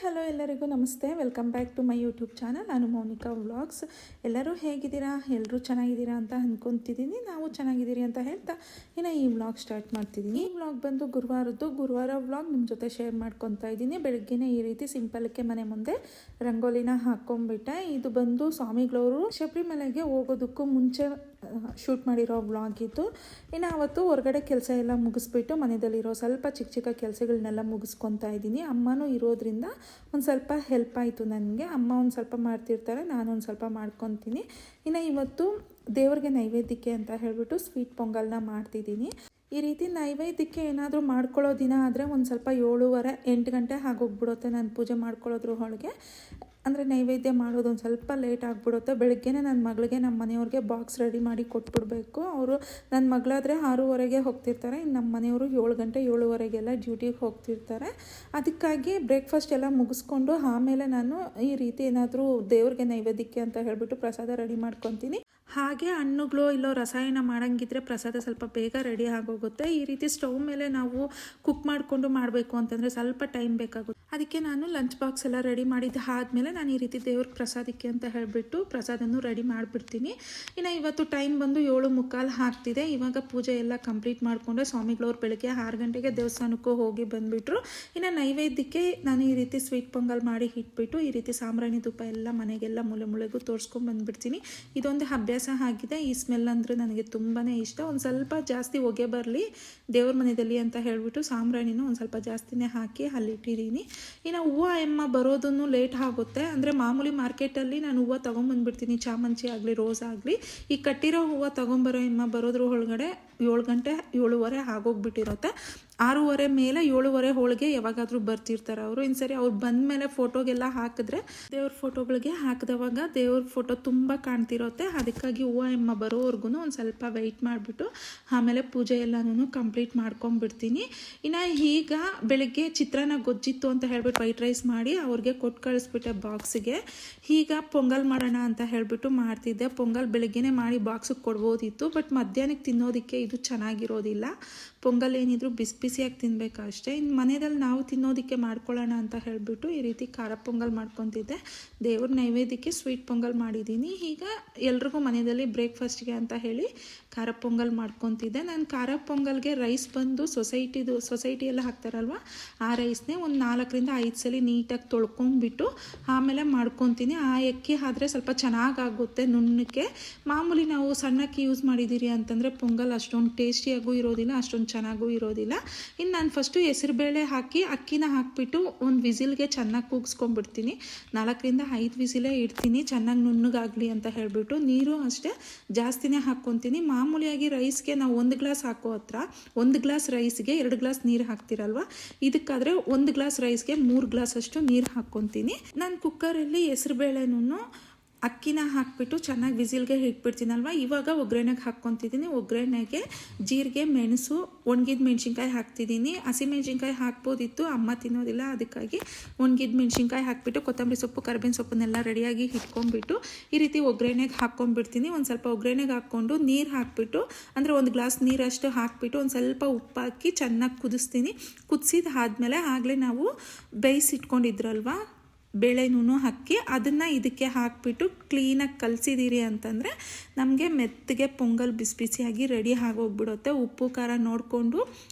Hello ಎಲ್ಲರಿಗೂ ನಮಸ್ತೆ. Welcome back to my YouTube channel. ನಾನು ಮೌನಿಕಾ ವ್ಲಾಗ್ಸ್. ಎಲ್ಲರೂ ಹೇಗಿದ್ದೀರಾ? ಎಲ್ಲರೂ ಚೆನ್ನಾಗಿದ್ದೀರಾ ಅಂತ ಅಂದ್ಕೊತಿದ್ದೀನಿ. ನಾವು ಚೆನ್ನಾಗಿದ್ದೀರಿ ಅಂತ ಹೇಳ್ತಾ ಇನ್ನು ಈ ವ್ಲಾಗ್ ಸ್ಟಾರ್ಟ್ ಮಾಡ್ತಿದ್ದೀನಿ. ಈ ವ್ಲಾಗ್ ಬಂದು ಗುರುವಾರ ವ್ಲಾಗ್ ನಿಮ್ಮ ಜೊತೆ ಶೇರ್ ಮಾಡ್ಕೊತಾ ಇದ್ದೀನಿ. ಬೆಳಗ್ಗೆನೇ ಈ ರೀತಿ ಸಿಂಪಲ್ಗೆ ಮನೆ ಮುಂದೆ ರಂಗೋಲಿನ ಹಾಕ್ಕೊಂಡ್ಬಿಟ್ಟೆ. ಇದು ಬಂದು ಸ್ವಾಮಿಗಳವರು ಶಬರಿಮಲೆಗೆ ಹೋಗೋದಕ್ಕೂ ಮುಂಚೆ ಶೂಟ್ ಮಾಡಿರೋ ವ್ಲಾಗ್ ಇದು. ಇನ್ನು ಅವತ್ತು ಹೊರಗಡೆ ಕೆಲಸ ಎಲ್ಲ ಮುಗಿಸ್ಬಿಟ್ಟು ಮನೆಯಲ್ಲಿರೋ ಸ್ವಲ್ಪ ಚಿಕ್ಕ ಚಿಕ್ಕ ಕೆಲಸಗಳನ್ನೆಲ್ಲ ಮುಗಿಸ್ಕೊತಾ ಇದ್ದೀನಿ. ಅಮ್ಮನೂ ಇರೋದ್ರಿಂದ ಒಂದು ಸ್ವಲ್ಪ ಹೆಲ್ಪ್ ಆಯಿತು ನನಗೆ. ಅಮ್ಮ ಒಂದು ಸ್ವಲ್ಪ ಮಾಡ್ತಿರ್ತಾರೆ, ನಾನು ಒಂದು ಸ್ವಲ್ಪ ಮಾಡ್ಕೊತೀನಿ. ಇನ್ನು ಇವತ್ತು ದೇವ್ರಿಗೆ ನೈವೇದ್ಯಕ್ಕೆ ಅಂತ ಹೇಳಿಬಿಟ್ಟು ಸ್ವೀಟ್ ಪೊಂಗಲ್ನ ಮಾಡ್ತಿದ್ದೀನಿ. ಈ ರೀತಿ ನೈವೇದ್ಯಕ್ಕೆ ಏನಾದರೂ ಮಾಡ್ಕೊಳ್ಳೋ ದಿನ ಆದರೆ ಒಂದು ಸ್ವಲ್ಪ 7:30 8 ಗಂಟೆ ಆಗೋಗ್ಬಿಡುತ್ತೆ ನಾನು ಪೂಜೆ ಮಾಡ್ಕೊಳ್ಳೋದ್ರ ಒಳಗೆ. ಅಂದರೆ ನೈವೇದ್ಯ ಮಾಡೋದು ಒಂದು ಸ್ವಲ್ಪ ಲೇಟ್ ಆಗಿಬಿಡುತ್ತೆ. ಬೆಳಗ್ಗೆನೇ ನನ್ನ ಮಗಳಿಗೆ ನಮ್ಮ ಮನೆಯವ್ರಿಗೆ ಬಾಕ್ಸ್ ರೆಡಿ ಮಾಡಿ ಕೊಟ್ಬಿಡ್ಬೇಕು. ಅವರು ನನ್ನ ಮಗಳಾದರೆ 6:30ಗೆ ಹೋಗ್ತಿರ್ತಾರೆ. ಇನ್ನು ನಮ್ಮ ಮನೆಯವರು 7 ಗಂಟೆ 7:30ಗೆಲ್ಲ ಡ್ಯೂಟಿಗೆ ಹೋಗ್ತಿರ್ತಾರೆ. ಅದಕ್ಕಾಗಿ ಬ್ರೇಕ್ಫಾಸ್ಟ್ ಎಲ್ಲ ಮುಗಿಸ್ಕೊಂಡು ಆಮೇಲೆ ನಾನು ಈ ರೀತಿ ಏನಾದರೂ ದೇವ್ರಿಗೆ ನೈವೇದ್ಯಕ್ಕೆ ಅಂತ ಹೇಳಿಬಿಟ್ಟು ಪ್ರಸಾದ ರೆಡಿ ಮಾಡ್ಕೊತೀನಿ. ಹಾಗೆ ಹಣ್ಣುಗಳು ಇಲ್ಲೋ ರಸಾಯನ ಮಾಡೋಂಗಿದ್ರೆ ಪ್ರಸಾದ ಸ್ವಲ್ಪ ಬೇಗ ರೆಡಿ ಆಗೋಗುತ್ತೆ. ಈ ರೀತಿ ಸ್ಟವ್ ಮೇಲೆ ನಾವು ಕುಕ್ ಮಾಡಿಕೊಂಡು ಮಾಡಬೇಕು ಅಂತಂದರೆ ಸ್ವಲ್ಪ ಟೈಮ್ ಬೇಕಾಗುತ್ತೆ. ಅದಕ್ಕೆ ನಾನು ಲಂಚ್ ಬಾಕ್ಸ್ ಎಲ್ಲ ರೆಡಿ ಮಾಡಿದ್ದು ಆದಮೇಲೆ ನಾನು ಈ ರೀತಿ ದೇವ್ರ ಪ್ರಸಾದಕ್ಕೆ ಅಂತ ಹೇಳಿಬಿಟ್ಟು ಪ್ರಸಾದನೂ ರೆಡಿ ಮಾಡಿಬಿಡ್ತೀನಿ. ಇನ್ನು ಇವತ್ತು ಟೈಮ್ ಬಂದು 7:45 ಆಗ್ತಿದೆ. ಇವಾಗ ಪೂಜೆ ಎಲ್ಲ ಕಂಪ್ಲೀಟ್ ಮಾಡಿಕೊಂಡೆ. ಸ್ವಾಮಿಗಳವ್ರು ಬೆಳಗ್ಗೆ 6 ಗಂಟೆಗೆ ದೇವಸ್ಥಾನಕ್ಕೂ ಹೋಗಿ ಬಂದುಬಿಟ್ರು. ಇನ್ನು ನೈವೇದ್ಯಕ್ಕೆ ನಾನು ಈ ರೀತಿ ಸ್ವೀಟ್ ಪೊಂಗಲ್ ಮಾಡಿ ಇಟ್ಬಿಟ್ಟು ಈ ರೀತಿ ಸಾಂಬ್ರಾಣಿ ತುಪ್ಪ ಎಲ್ಲ ಮನೆಗೆಲ್ಲ ಮೂಲೆಗೂ ತೋರಿಸ್ಕೊಂಡು ಬಂದುಬಿಡ್ತೀನಿ. ಇದೊಂದು ಅಭ್ಯಾಸ ಆಗಿದೆ. ಈ ಸ್ಮೆಲ್ ಅಂದರೆ ನನಗೆ ತುಂಬಾ ಇಷ್ಟ. ಒಂದು ಸ್ವಲ್ಪ ಜಾಸ್ತಿ ಹೊಗೆ ಬರಲಿ ದೇವ್ರ ಮನೆಯಲ್ಲಿ ಅಂತ ಹೇಳಿಬಿಟ್ಟು ಸಾಂಬ್ರಾಣಿನೂ ಒಂದು ಸ್ವಲ್ಪ ಜಾಸ್ತಿನೇ ಹಾಕಿ ಅಲ್ಲಿಟ್ಟಿದ್ದೀನಿ. ಇನ್ನು ಹೂವು ಎಮ್ಮ ಬರೋದನ್ನು ಲೇಟ್ ಆಗುತ್ತೆ. ಅಂದರೆ ಮಾಮೂಲಿ ಮಾರ್ಕೆಟಲ್ಲಿ ನಾನು ಹೂವು ತೊಗೊಂಬಂದ್ಬಿಡ್ತೀನಿ, ಚಾಮಂಚಿ ಆಗಲಿ ರೋಸ್ ಆಗಲಿ. ಈ ಕಟ್ಟಿರೋ ಹೂವು ತೊಗೊಂಬರೋ ಎಮ್ಮ ಬರೋದ್ರ ಒಳಗಡೆ 7 ಗಂಟೆ 7:30 ಆಗೋಗ್ಬಿಟ್ಟಿರುತ್ತೆ. 6:30 ಮೇಲೆ 7:30 ಹೋಳಿಗೆ ಯಾವಾಗಾದರೂ ಬರ್ತಿರ್ತಾರೆ ಅವರು. ಇನ್ನು ಸರಿ ಅವ್ರು ಬಂದ ಮೇಲೆ ಫೋಟೋಗೆಲ್ಲ ಹಾಕಿದ್ರೆ ದೇವ್ರ ಫೋಟೋಗಳಿಗೆ ಹಾಕಿದವಾಗ ದೇವ್ರ ಫೋಟೋ ತುಂಬ ಕಾಣ್ತಿರುತ್ತೆ. ಅದಕ್ಕಾಗಿ ಹೂವು ಎಮ್ಮ ಬರೋವರೆಗೂ ಒಂದು ಸ್ವಲ್ಪ ವೆಯ್ಟ್ ಮಾಡಿಬಿಟ್ಟು ಆಮೇಲೆ ಪೂಜೆ ಎಲ್ಲನೂ ಕಂಪ್ಲೀಟ್ ಮಾಡ್ಕೊಂಡ್ಬಿಡ್ತೀನಿ. ಇನ್ನು ಈಗ ಬೆಳಗ್ಗೆ ಚಿತ್ರಾನ್ನ ಗೊಜ್ಜಿತ್ತು ಅಂತ ಹೇಳ್ಬಿಟ್ಟು ವೈಟ್ ರೈಸ್ ಮಾಡಿ ಅವ್ರಿಗೆ ಕೊಟ್ಟು ಕಳಿಸ್ಬಿಟ್ಟೆ ಬಾಕ್ಸಿಗೆ. ಈಗ ಪೊಂಗಲ್ ಮಾಡೋಣ ಅಂತ ಹೇಳಿಬಿಟ್ಟು ಮಾಡ್ತಿದ್ದೆ. ಪೊಂಗಲ್ ಬೆಳಗ್ಗೆನೇ ಮಾಡಿ ಬಾಕ್ಸಿಗೆ ಕೊಡ್ಬೋದಿತ್ತು, ಬಟ್ ಮಧ್ಯಾಹ್ನಕ್ಕೆ ತಿನ್ನೋದಕ್ಕೆ ಇದು ಚೆನ್ನಾಗಿರೋದಿಲ್ಲ. ಪೊಂಗಲ್ ಏನಿದ್ರು ಬಿಸಿ ಬಿಸಿಯಾಗಿ ತಿನ್ನಬೇಕು ಅಷ್ಟೇ. ಇನ್ನು ಮನೆಯಲ್ಲಿ ನಾವು ತಿನ್ನೋದಕ್ಕೆ ಮಾಡ್ಕೊಳ್ಳೋಣ ಅಂತ ಹೇಳಿಬಿಟ್ಟು ಈ ರೀತಿ ಖಾರ ಪೊಂಗಲ್ ಮಾಡ್ಕೊತಿದ್ದೆ. ದೇವ್ರ ನೈವೇದ್ಯಕ್ಕೆ ಸ್ವೀಟ್ ಪೊಂಗಲ್ ಮಾಡಿದ್ದೀನಿ. ಈಗ ಎಲ್ರಿಗೂ ಮನೆಯಲ್ಲಿ ಬ್ರೇಕ್ಫಾಸ್ಟ್ಗೆ ಅಂತ ಹೇಳಿ ಖಾರ ಪೊಂಗಲ್ ಮಾಡ್ಕೊತಿದ್ದೆ. ನಾನು ಖಾರ ಪೊಂಗಲ್ಗೆ ರೈಸ್ ಬಂದು ಸೊಸೈಟಿ ಎಲ್ಲ ಹಾಕ್ತಾರಲ್ವ, ಆ ರೈಸ್ನೇ ಒಂದು 4ರಿಂದ 5 ಸಲ ನೀಟಾಗಿ ತೊಳ್ಕೊಂಬಿಟ್ಟು ಆಮೇಲೆ ಮಾಡ್ಕೊತೀನಿ. ಆ ಅಕ್ಕಿ ಆದರೆ ಸ್ವಲ್ಪ ಚೆನ್ನಾಗಾಗುತ್ತೆ ನುಣ್ಣಕ್ಕೆ. ಮಾಮೂಲಿ ನಾವು ಸಣ್ಣಕ್ಕಿ ಯೂಸ್ ಮಾಡಿದ್ದೀರಿ ಅಂತಂದರೆ ಪೊಂಗಲ್ ಅಷ್ಟೊಂದು ಟೇಸ್ಟಿಯಾಗೂ ಇರೋದಿಲ್ಲ, ಅಷ್ಟೊಂದು ಚೆನ್ನಾಗೂ ಇರೋದಿಲ್ಲ. ಇನ್ನು ನಾನು ಫಸ್ಟು ಹೆಸರುಬೇಳೆ ಹಾಕಿ ಅಕ್ಕಿನ ಹಾಕಿಬಿಟ್ಟು ಒಂದು ವಿಸಿಲ್ಗೆ ಚೆನ್ನಾಗಿ ಕೂಗಿಸ್ಕೊಂಡ್ಬಿಡ್ತೀನಿ. 4ರಿಂದ 5 ವಿಸಿಲೇ ಇಡ್ತೀನಿ, ಚೆನ್ನಾಗಿ ನುಣ್ಣಗಾಗಲಿ ಅಂತ ಹೇಳಿಬಿಟ್ಟು. ನೀರು ಅಷ್ಟೇ ಜಾಸ್ತಿನೇ ಹಾಕ್ಕೊತೀನಿ. ಮಾಮೂಲಿಯಾಗಿ ರೈಸ್ಗೆ ನಾವು 1 ಗ್ಲಾಸ್ ಹಾಕೋ ಹತ್ರ 1 ಗ್ಲಾಸ್ ರೈಸ್ಗೆ 2 ಗ್ಲಾಸ್ ನೀರು ಹಾಕ್ತಿರಲ್ವ, ಇದಕ್ಕಾದರೆ 1 ಗ್ಲಾಸ್ ರೈಸ್ಗೆ 3 ಗ್ಲಾಸ್ ಅಷ್ಟು ನೀರು ಹಾಕ್ಕೊತೀನಿ. ನಾನು ಕುಕ್ಕರಲ್ಲಿ ಹೆಸರುಬೇಳೆನೂ ಅಕ್ಕಿನ ಹಾಕಿಬಿಟ್ಟು ಚೆನ್ನಾಗಿ ವಿಸಿಲ್ಗೆ ಇಟ್ಬಿಡ್ತೀನಲ್ವ. ಇವಾಗ ಒಗ್ಗರಣೆಗೆ ಹಾಕ್ಕೊತಿದ್ದೀನಿ. ಒಗ್ಗರಣೆಗೆ ಜೀರಿಗೆ, ಮೆಣಸು, ಒಣಗಿದ ಮೆಣಸಿನ್ಕಾಯಿ ಹಾಕ್ತಿದ್ದೀನಿ. ಹಸಿಮೆಣ್ಸಿನ್ಕಾಯಿ ಹಾಕ್ಬೋದಿತ್ತು, ಅಮ್ಮ ತಿನ್ನೋದಿಲ್ಲ, ಅದಕ್ಕಾಗಿ ಒಣಗಿದ ಮೆಣಸಿನ್ಕಾಯಿ ಹಾಕಿಬಿಟ್ಟು ಕೊತ್ತಂಬರಿ ಸೊಪ್ಪು, ಕರಿಬೇವಿನ ಸೊಪ್ಪನ್ನೆಲ್ಲ ರೆಡಿಯಾಗಿ ಇಟ್ಕೊಂಡ್ಬಿಟ್ಟು ಈ ರೀತಿ ಒಗ್ಗರಣೆಗೆ ಹಾಕ್ಕೊಂಡ್ಬಿಡ್ತೀನಿ. ಒಂದು ಸ್ವಲ್ಪ ಒಗ್ಗರಣೆಗೆ ಹಾಕ್ಕೊಂಡು ನೀರು ಹಾಕಿಬಿಟ್ಟು, ಅಂದರೆ 1 ಗ್ಲಾಸ್ ನೀರಷ್ಟು ಹಾಕಿಬಿಟ್ಟು ಒಂದು ಸ್ವಲ್ಪ ಉಪ್ಪು ಹಾಕಿ ಚೆನ್ನಾಗಿ ಕುದಿಸ್ತೀನಿ. ಕುದಿಸಿದಾದ್ಮೇಲೆ ಆಗಲೇ ನಾವು ಬೇಯಿಸಿಟ್ಕೊಂಡಿದ್ರಲ್ವ ಬೇಳೆನೂ ಹಾಕಿ ಅದನ್ನು ಇದಕ್ಕೆ ಹಾಕಿಬಿಟ್ಟು ಕ್ಲೀನಾಗಿ ಕಲಸಿದ್ದೀರಿ ಅಂತಂದರೆ ನಮಗೆ ಮೆತ್ತಗೆ ಪೊಂಗಲ್ ಬಿಸಿ ಬಿಸಿಯಾಗಿ ರೆಡಿ ಆಗೋಗ್ಬಿಡುತ್ತೆ. ಉಪ್ಪು ಖಾರ ನೋಡಿಕೊಂಡು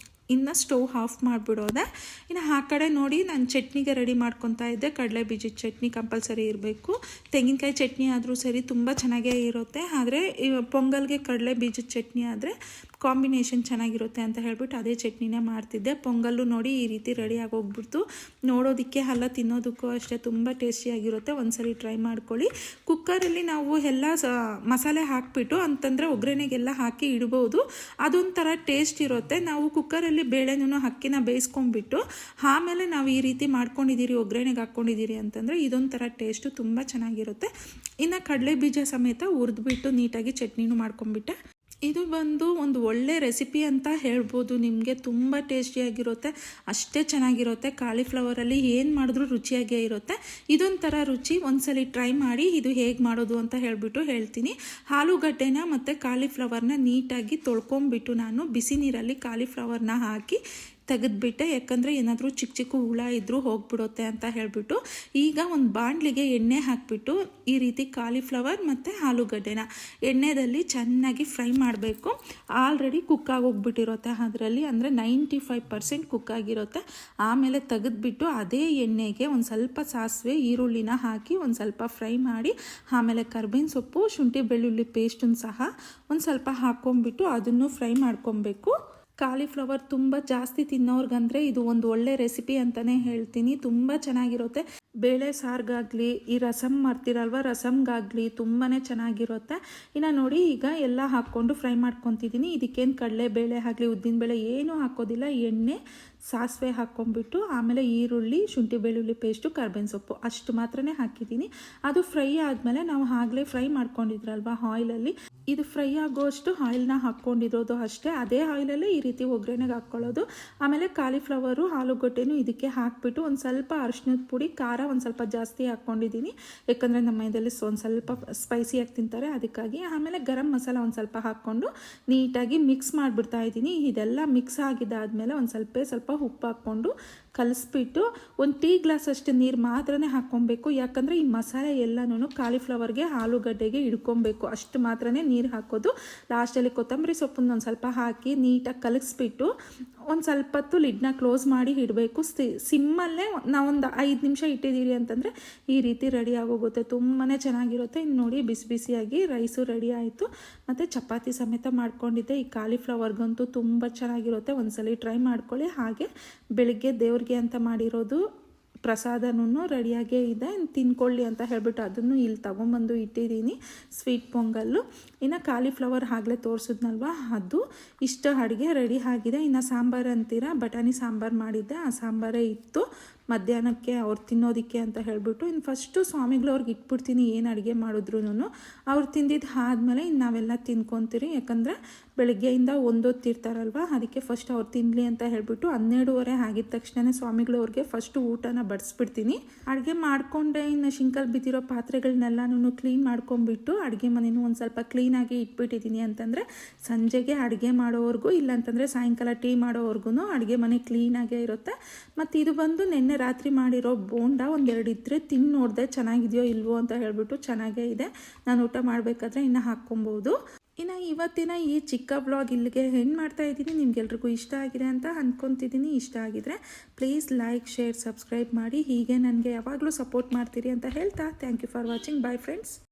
ಇನ್ನು ಸ್ಟವ್ ಆಫ್ ಮಾಡಿಬಿಡೋದೆ. ಇನ್ನು ಆ ಕಡೆ ನೋಡಿ ನಾನು ಚಟ್ನಿಗೆ ರೆಡಿ ಮಾಡ್ಕೊತಾ ಇದ್ದೆ. ಕಡಲೆ ಬೀಜದ ಚಟ್ನಿ ಕಂಪಲ್ಸರಿ ಇರಬೇಕು. ತೆಂಗಿನಕಾಯಿ ಚಟ್ನಿ ಆದರೂ ಸರಿ ತುಂಬ ಚೆನ್ನಾಗೇ ಇರುತ್ತೆ, ಆದರೆ ಪೊಂಗಲ್ಗೆ ಕಡಲೆ ಬೀಜದ ಚಟ್ನಿ ಆದರೆ ಕಾಂಬಿನೇಷನ್ ಚೆನ್ನಾಗಿರುತ್ತೆ ಅಂತ ಹೇಳ್ಬಿಟ್ಟು ಅದೇ ಚಟ್ನಿನೇ ಮಾಡ್ತಿದ್ದೆ. ಪೊಂಗಲ್ಲು ನೋಡಿ ಈ ರೀತಿ ರೆಡಿ ಆಗೋಗ್ಬಿಡ್ತು. ನೋಡೋದಕ್ಕೆ ಅಲ್ಲ, ತಿನ್ನೋದಕ್ಕೂ ಅಷ್ಟೇ ತುಂಬ ಟೇಸ್ಟಿಯಾಗಿರುತ್ತೆ. ಒಂದ್ಸರಿ ಟ್ರೈ ಮಾಡ್ಕೊಳ್ಳಿ. ಕುಕ್ಕರಲ್ಲಿ ನಾವು ಎಲ್ಲ ಮಸಾಲೆ ಹಾಕಿಬಿಟ್ಟು ಅಂತಂದರೆ ಒಗ್ಗರಣೆಗೆಲ್ಲ ಹಾಕಿ ಇಡ್ಬೋದು, ಅದೊಂಥರ ಟೇಸ್ಟ್ ಇರುತ್ತೆ. ನಾವು ಕುಕ್ಕರಲ್ಲಿ ಬೇಳೆನೂ ಅಕ್ಕಿನ ಬೇಯಿಸ್ಕೊಂಡ್ಬಿಟ್ಟು ಆಮೇಲೆ ನಾವು ಈ ರೀತಿ ಮಾಡ್ಕೊಂಡಿದ್ದೀರಿ, ಒಗ್ಗರಣೆಗೆ ಹಾಕ್ಕೊಂಡಿದ್ದೀರಿ ಅಂತಂದರೆ ಇದೊಂಥರ ಟೇಸ್ಟು ತುಂಬ ಚೆನ್ನಾಗಿರುತ್ತೆ. ಇನ್ನು ಕಡಲೆ ಬೀಜ ಸಮೇತ ಹುರಿದ್ಬಿಟ್ಟು ನೀಟಾಗಿ ಚಟ್ನಿನೂ ಮಾಡ್ಕೊಂಡ್ಬಿಟ್ಟೆ. ಇದು ಬಂದು ಒಂದು ಒಳ್ಳೆ ರೆಸಿಪಿ ಅಂತ ಹೇಳ್ಬೋದು. ನಿಮಗೆ ತುಂಬ ಟೇಸ್ಟಿಯಾಗಿರುತ್ತೆ, ಅಷ್ಟೇ ಚೆನ್ನಾಗಿರುತ್ತೆ. ಕಾಲಿಫ್ಲವರಲ್ಲಿ ಏನು ಮಾಡಿದ್ರೂ ರುಚಿಯಾಗೇ ಇರುತ್ತೆ. ಇದೊಂಥರ ರುಚಿ. ಒಂದ್ಸಲಿ ಟ್ರೈ ಮಾಡಿ ಇದು ಹೇಗೆ ಮಾಡೋದು ಅಂತ ಹೇಳಿಬಿಟ್ಟು ಹೇಳ್ತೀನಿ. ಆಲೂಗಡ್ಡೆನ ಮತ್ತು ಕಾಲಿಫ್ಲವರ್ನ ನೀಟಾಗಿ ತೊಳ್ಕೊಂಬಿಟ್ಟು ನಾನು ಬಿಸಿ ನೀರಲ್ಲಿ ಕಾಲಿಫ್ಲವರ್ನ ಹಾಕಿ ತೆಗೆದ್ಬಿಟ್ಟೆ, ಯಾಕಂದರೆ ಏನಾದರೂ ಚಿಕ್ಕ ಚಿಕ್ಕ ಹುಳ ಇದ್ದರೂ ಹೋಗ್ಬಿಡುತ್ತೆ ಅಂತ ಹೇಳಿಬಿಟ್ಟು. ಈಗ ಒಂದು ಬಾಣಲಿಗೆ ಎಣ್ಣೆ ಹಾಕಿಬಿಟ್ಟು ಈ ರೀತಿ ಕಾಲಿಫ್ಲವರ್ ಮತ್ತು ಆಲೂಗಡ್ಡೆನ ಎಣ್ಣೆಯಲ್ಲಿ ಚೆನ್ನಾಗಿ ಫ್ರೈ ಮಾಡಬೇಕು. ಆಲ್ರೆಡಿ ಕುಕ್ ಆಗೋಗ್ಬಿಟ್ಟಿರುತ್ತೆ ಅದರಲ್ಲಿ, ಅಂದರೆ 95% ಕುಕ್ ಆಗಿರುತ್ತೆ. ಆಮೇಲೆ ತೆಗೆದ್ಬಿಟ್ಟು ಅದೇ ಎಣ್ಣೆಗೆ ಒಂದು ಸ್ವಲ್ಪ ಸಾಸಿವೆ ಈರುಳ್ಳಿನ ಹಾಕಿ ಒಂದು ಸ್ವಲ್ಪ ಫ್ರೈ ಮಾಡಿ, ಆಮೇಲೆ ಕರ್ಬೇವಿನ ಸೊಪ್ಪು ಶುಂಠಿ ಬೆಳ್ಳುಳ್ಳಿ ಪೇಸ್ಟನ್ನು ಸಹ ಒಂದು ಸ್ವಲ್ಪ ಹಾಕ್ಕೊಂಬಿಟ್ಟು ಅದನ್ನು ಫ್ರೈ ಮಾಡ್ಕೊಬೇಕು. ಕಾಲಿಫ್ಲವರ್ ತುಂಬ ಜಾಸ್ತಿ ತಿನ್ನೋರ್ಗಂದರೆ ಇದು ಒಂದು ಒಳ್ಳೆ ರೆಸಿಪಿ ಅಂತಲೇ ಹೇಳ್ತೀನಿ. ತುಂಬ ಚೆನ್ನಾಗಿರುತ್ತೆ. ಬೇಳೆ ಸಾರಿಗಾಗಲಿ, ಈ ರಸಮ್ ಮಾಡ್ತೀರಲ್ವ ರಸಮ್ಗಾಗಲಿ ತುಂಬಾ ಚೆನ್ನಾಗಿರುತ್ತೆ. ಇನ್ನು ನೋಡಿ, ಈಗ ಎಲ್ಲ ಹಾಕ್ಕೊಂಡು ಫ್ರೈ ಮಾಡ್ಕೊತಿದ್ದೀನಿ. ಇದಕ್ಕೇನು ಕಡಲೆಬೇಳೆ ಆಗಲಿ ಉದ್ದಿನಬೇಳೆ ಏನೂ ಹಾಕೋದಿಲ್ಲ. ಎಣ್ಣೆ, ಸಾಸಿವೆ ಹಾಕ್ಕೊಂಬಿಟ್ಟು ಆಮೇಲೆ ಈರುಳ್ಳಿ, ಶುಂಠಿ ಬೆಳ್ಳುಳ್ಳಿ ಪೇಸ್ಟು, ಕರ್ಬೇವಿನ ಸೊಪ್ಪು ಅಷ್ಟು ಮಾತ್ರನೇ ಹಾಕಿದ್ದೀನಿ. ಅದು ಫ್ರೈ ಆದಮೇಲೆ ನಾವು ಆಗಲೇ ಫ್ರೈ ಮಾಡ್ಕೊಂಡಿದ್ರಲ್ವ ಆಯಿಲಲ್ಲಿ, ಇದು ಫ್ರೈ ಆಗೋಷ್ಟು ಆಯಿಲ್ನ ಹಾಕ್ಕೊಂಡಿರೋದು ಅಷ್ಟೇ. ಅದೇ ಆಯಿಲಲ್ಲೇ ಈ ರೀತಿ ಒಗ್ಗರಣೆಗೆ ಹಾಕ್ಕೊಳ್ಳೋದು. ಆಮೇಲೆ ಕಾಲಿಫ್ಲವರು ಆಲೂಗಡ್ಡೆನೂ ಇದಕ್ಕೆ ಹಾಕಿಬಿಟ್ಟು ಒಂದು ಸ್ವಲ್ಪ ಅರಿಶಿನದ ಪುಡಿ, ಖಾರ ಒಂದು ಸ್ವಲ್ಪ ಜಾಸ್ತಿ ಹಾಕ್ಕೊಂಡಿದ್ದೀನಿ, ಯಾಕಂದರೆ ನಮ್ಮ ಮನೆಯಲ್ಲಿ ಒಂದು ಸ್ವಲ್ಪ ಸ್ಪೈಸಿಯಾಗಿ ತಿಂತಾರೆ ಅದಕ್ಕಾಗಿ. ಆಮೇಲೆ ಗರಂ ಮಸಾಲ ಒಂದು ಸ್ವಲ್ಪ ಹಾಕ್ಕೊಂಡು ನೀಟಾಗಿ ಮಿಕ್ಸ್ ಮಾಡಿಬಿಡ್ತಾ ಇದ್ದೀನಿ. ಇದೆಲ್ಲ ಮಿಕ್ಸ್ ಆಗಿದ್ದಾದಮೇಲೆ ಒಂದು ಸ್ವಲ್ಪ ಉಪ್ಪು ಹಾಕ್ಕೊಂಡು ಕಲಿಸ್ಬಿಟ್ಟು ಒಂದು ಟೀ ಗ್ಲಾಸ್ ಅಷ್ಟು ನೀರು ಮಾತ್ರನೇ ಹಾಕ್ಕೊಬೇಕು. ಯಾಕಂದರೆ ಈ ಮಸಾಲೆ ಎಲ್ಲನೂ ಕಾಲಿಫ್ಲವರ್ಗೆ ಆಲೂಗಡ್ಡೆಗೆ ಹಿಡ್ಕೊಬೇಕು, ಅಷ್ಟು ಮಾತ್ರನೇ ನೀರು ಹಾಕೋದು. ಲಾಸ್ಟಲ್ಲಿ ಕೊತ್ತಂಬರಿ ಸೊಪ್ಪನ್ನು ಒಂದು ಸ್ವಲ್ಪ ಹಾಕಿ ನೀಟಾಗಿ ಕಲಗಿಸ್ಬಿಟ್ಟು ಒಂದು ಸ್ವಲ್ಪ ಹೊತ್ತು ಲಿಡ್ನ ಕ್ಲೋಸ್ ಮಾಡಿ ಇಡಬೇಕು. ಸಿಮ್ಮಲ್ಲೇ ನಾವೊಂದು 5 ನಿಮಿಷ ಇಟ್ಟಿದ್ದೀರಿ ಅಂತಂದರೆ ಈ ರೀತಿ ರೆಡಿ ಆಗೋಗುತ್ತೆ. ತುಂಬಾ ಚೆನ್ನಾಗಿರುತ್ತೆ. ಇನ್ನು ನೋಡಿ, ಬಿಸಿ ಬಿಸಿಯಾಗಿ ರೈಸು ರೆಡಿ ಆಯಿತು. ಮತ್ತು ಚಪಾತಿ ಸಮೇತ ಮಾಡ್ಕೊಂಡಿದ್ದೆ. ಈ ಕಾಲಿಫ್ಲವರ್ಗಂತೂ ತುಂಬ ಚೆನ್ನಾಗಿರುತ್ತೆ. ಒಂದ್ಸಲ ಟ್ರೈ ಮಾಡ್ಕೊಳ್ಳಿ. ಹಾಗೆ ಬೆಳಿಗ್ಗೆ ದೇವ್ರಿಗೆ ಅಂತ ಮಾಡಿರೋದು ಪ್ರಸಾದನೂ ರೆಡಿಯಾಗೇ ಇದೆ, ತಿನ್ಕೊಳ್ಳಿ ಅಂತ ಹೇಳ್ಬಿಟ್ಟು ಅದನ್ನು ಇಲ್ಲಿ ತೊಗೊಂಬಂದು ಇಟ್ಟಿದ್ದೀನಿ. ಸ್ವೀಟ್ ಪೊಂಗಲ್ಲು. ಇನ್ನು ಕಾಲಿಫ್ಲವರ್ ಆಗಲೇ ತೋರಿಸಿದ್ನಲ್ವ, ಅದು ಇಷ್ಟು ಅಡುಗೆ ರೆಡಿ ಆಗಿದೆ. ಇನ್ನು ಸಾಂಬಾರು ಅಂತೀರಾ, ಬಟಾಣಿ ಸಾಂಬಾರು ಮಾಡಿದ್ದೆ, ಆ ಸಾಂಬಾರೇ ಇತ್ತು ಮಧ್ಯಾಹ್ನಕ್ಕೆ ಅವ್ರು ತಿನ್ನೋದಕ್ಕೆ ಅಂತ ಹೇಳ್ಬಿಟ್ಟು. ಇನ್ನು ಫಸ್ಟು ಸ್ವಾಮಿಗಳವ್ರಿಗೆ ಇಟ್ಬಿಡ್ತೀನಿ, ಏನು ಅಡುಗೆ ಮಾಡಿದ್ರು ಅವ್ರು ತಿಂದಿದ್ದು ಆದಮೇಲೆ ಇನ್ನು ನಾವೆಲ್ಲ ತಿನ್ಕೊತೀರಿ. ಯಾಕಂದರೆ ಬೆಳಗ್ಗೆಯಿಂದ ಒಂದೊತ್ತಿರ್ತಾರಲ್ವ, ಅದಕ್ಕೆ ಫಸ್ಟ್ ಅವ್ರು ತಿನ್ನಲಿ ಅಂತ ಹೇಳ್ಬಿಟ್ಟು 12:30 ಆಗಿದ ತಕ್ಷಣ ಸ್ವಾಮಿಗಳವ್ರಿಗೆ ಫಸ್ಟು ಊಟನ ಬಡಿಸ್ಬಿಡ್ತೀನಿ. ಅಡುಗೆ ಮಾಡಿಕೊಂಡೆ ಇನ್ನು ಶಿಂಕಲ್ಲಿ ಬಿದ್ದಿರೋ ಪಾತ್ರೆಗಳನ್ನೆಲ್ಲನೂ ಕ್ಲೀನ್ ಮಾಡ್ಕೊಂಬಿಟ್ಟು ಅಡುಗೆ ಮನೆಯೂ ಒಂದು ಸ್ವಲ್ಪ ಕ್ಲೀನಾಗಿ ಇಟ್ಬಿಟ್ಟಿದ್ದೀನಿ. ಅಂತಂದರೆ ಸಂಜೆಗೆ ಅಡುಗೆ ಮಾಡೋವರೆಗೂ, ಇಲ್ಲಾಂತಂದರೆ ಸಾಯಂಕಾಲ ಟೀ ಮಾಡೋವರೆಗೂ ಅಡುಗೆ ಮನೆ ಕ್ಲೀನಾಗೇ ಇರುತ್ತೆ. ಮತ್ತು ಇದು ಬಂದು ನೆನ್ನೆ ರಾತ್ರಿ ಮಾಡಿರೋ ಬೋಂಡ ಒಂದೆರಡು ಇದ್ದರೆ ತಿಂದು ನೋಡಿದೆ ಚೆನ್ನಾಗಿದೆಯೋ ಇಲ್ವೋ ಅಂತ ಹೇಳ್ಬಿಟ್ಟು. ಚೆನ್ನಾಗೇ ಇದೆ. ನಾನು ಊಟ ಮಾಡಬೇಕಾದ್ರೆ ಇನ್ನು ಹಾಕ್ಕೊಬೋದು. ಇನ್ನು ಇವತ್ತಿನ ಈ ಚಿಕ್ಕ ವ್ಲಾಗ್ ಇಲ್ಲಿಗೆ ಎಂಡ್ ಮಾಡ್ತಾ ಇದ್ದೀನಿ. ನಿಮ್ಗೆಲ್ರಿಗೂ ಇಷ್ಟ ಆಗಿದೆ ಅಂತ ಅಂದ್ಕೊತಿದ್ದೀನಿ. ಇಷ್ಟ ಆಗಿದ್ರೆ ಪ್ಲೀಸ್ ಲೈಕ್, ಶೇರ್, ಸಬ್ಸ್ಕ್ರೈಬ್ ಮಾಡಿ. ಹೀಗೆ ನನಗೆ ಯಾವಾಗಲೂ ಸಪೋರ್ಟ್ ಮಾಡ್ತೀರಿ ಅಂತ ಹೇಳ್ತಾ thank you for watching. Bye friends.